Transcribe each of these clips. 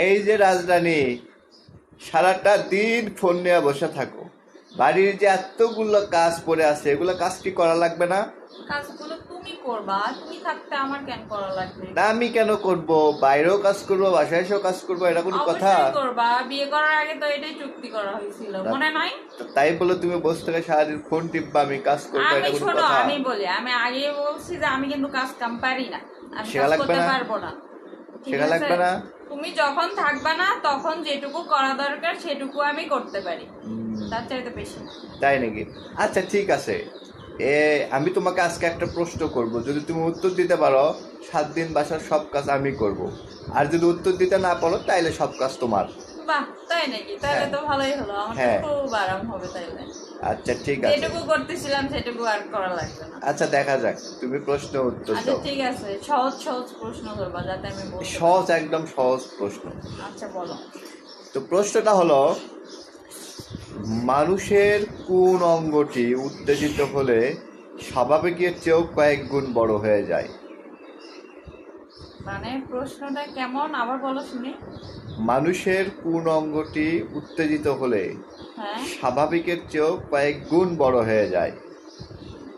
এই যে রাজধানী, সারাটা দিন ফোন নিয়ে বসে থাকো, বাড়ির যে এতগুলো কাজ পড়ে আছে এগুলো কাজ কি করা লাগবে না? কাজগুলো তুমি করবা, তুমি থাকতে আমার কেন করা লাগবে? না আমি কেন করব? বাইরেও কাজ করবো, বাসায় এসেও কাজ করবো, এটা কোনো কথা? অবশ্যই করবা, বিয়ে করার আগে তো এটাই চুক্তি করা হয়েছিল, মনে নাই? তাই বলে তুমি বসে থেকে সারাদিন ফোন টিপবা, আমি কাজ করবো, আমি এটা কোনো শোনো, কথা? আমি বলি, আমি আগে বলছি যে আমি কিন্তু কাজ কাম পারি না, আমি শেখা কাজ লাগবে করতে না? পারবো না। ঠিক শেখা আছে, লাগবে না? তুমি যখন থাকবা না তখন যেটুকু করা দরকার সেটুকু আমি করতে পারি, তার চাইতে বেশি না। তাই নাকি? আচ্ছা ঠিক আছে, আমি তোমাকে আজকে একটা প্রশ্ন করব, যদি তুমি উত্তর দিতে পারো 7 দিন বাসার সব কাজ আমি করব, আর যদি উত্তর দিতে না পারো তাইলে সব কাজ তোমার। বাহ, তাই নাকি? তাহলে হ্যাঁ। তো ভালোই হলো, আমার তো হ্যাঁ। খুব আরাম হবে তাইলে। আচ্ছা ঠিক আছে। যেটুকু করতেছিলাম সেটুকু আর করা লাগবে না। আচ্ছা দেখা যাক, তুমি প্রশ্ন উত্তর আচ্ছা দাও। ঠিক আছে, সহজ সহজ প্রশ্ন করবা যাতে আমি বলতে পারি। সহজ, একদম সহজ প্রশ্ন। আচ্ছা বলো। তো প্রশ্নটা হলো, মানুষের কোন অঙ্গটি উত্তেজিত হলে স্বাভাবিকের চেয়েও কয়েক গুণ বড় হয়ে যায়? মানে প্রশ্নটা কেমন, আবার বলো শুনি। মানুষের কোন অঙ্গটি উত্তেজিত হলে হ্যাঁ, স্বাভাবিকের চেয়েও কয়েক গুণ বড় হয়ে যায়?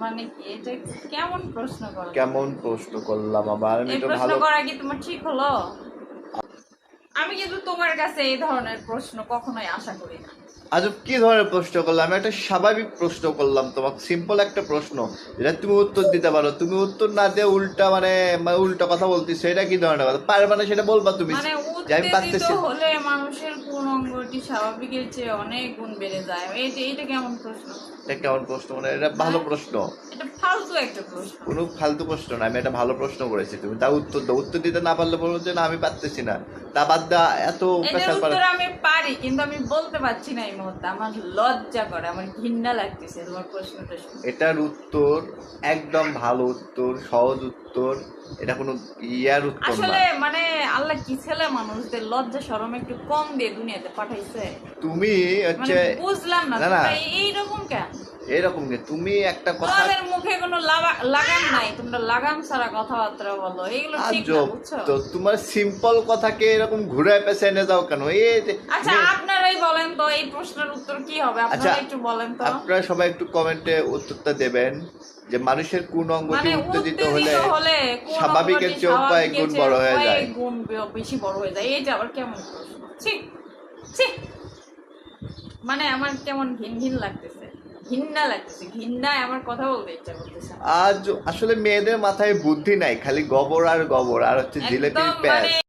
মানে কি এটা, কেমন প্রশ্ন করো? কেমন প্রশ্ন করলাম আবার, আমি এই তো প্রশ্ন ভালো। করা কি তোমার ঠিক হলো? আমি কিন্তু তোমার কাছে এই ধরনের প্রশ্ন কখনোই আশা করি না। আজব কি ধরনের প্রশ্ন করলাম? একটা স্বাভাবিক প্রশ্ন করলাম তোমাকে, সিম্পল একটা প্রশ্ন, যেটা তুমি উত্তর দিতে পারো। তুমি উত্তর না দিয়ে উল্টা মানে উল্টা কথা বলতেছো, এটা কি ধরনের কথা? পারবে না সেটা বলবা তুমি, মানে যে আমি উত্তেজিত পারতেছি। হলে মানুষের কোন অঙ্গটি স্বাভাবিকের চেয়ে অনেক গুণ বেড়ে যায়, এইটা কেমন প্রশ্ন? এটা কেমন প্রশ্ন? মানে এটা ভালো হ্যাঁ? প্রশ্ন। এটা ফালতু একটা প্রশ্ন। কোনো ফালতু প্রশ্ন না, আমি একটা ভালো প্রশ্ন করেছি, তুমি তা উত্তর দাও। উত্তর দিতে না পারলে বলবো যে না আমি পারতেছি না, তা বাদ দা এত এটার পেশাল পারে। উত্তর আমি পারি কিন্তু আমি বলতে পারছি না এই মুহূর্তে, আমার লজ্জা করে, আমার ঘৃণা লাগতেছে তোমার প্রশ্নটা শুনে। এটার উত্তর একদম ভালো উত্তর, সহজ উত্তর, এটা কোনো ইয়ার উত্তর না। আসলে মানে আল্লাহ কি ছেলে মানুষদের লজ্জা শরম একটু কম দিয়ে দুনিয়াতে পাঠাইছে? তুমি মানে হচ্ছে, বুঝলাম না না না তোমরা এইরকম কেন? এরকম নেই, তুমি একটা কথা। তোমাদের মুখে কোনো লাগাম নাই, তোমরা লাগাম ছাড়া কথাবার্তা বলো, এগুলো ঠিক না, আজব বুঝছো? তো, তোমার সিম্পল কথাকে এরকম ঘুরায় পেছায় যাও কেন? এই যে আচ্ছা আপনারাই বলেন তো এই প্রশ্নের উত্তর কি হবে, আচ্ছা, আপনারা একটু বলেন তো। আপনারা সবাই একটু কমেন্টে উত্তরটা দেবেন, যে মানুষের কোন অঙ্গটি মানে উত্তেজিত উত্তেজিত হলে হলে কোন স্বাভাবিকের অঙ্গটি চেয়েও কয়েক স্বাভাবিকের গুণ চেয়ে বড় হয়ে যায়? কয়েক গুণ বেশি বড় হয়ে যায়, এইটা আবার কেমন প্রশ্ন? ছি ছি, মানে আমার কেমন ঘিন ঘিন লাগতেছে, ঘৃণা লাগতেছে, ঘৃণায় আমার কথা বলতে ইচ্ছা করতেছে না। আজ আসলে মেয়েদের মাথায় বুদ্ধি নাই, খালি গোবর আর গোবর, আর হচ্ছে জিলেপির একদম প্যাচ। মানে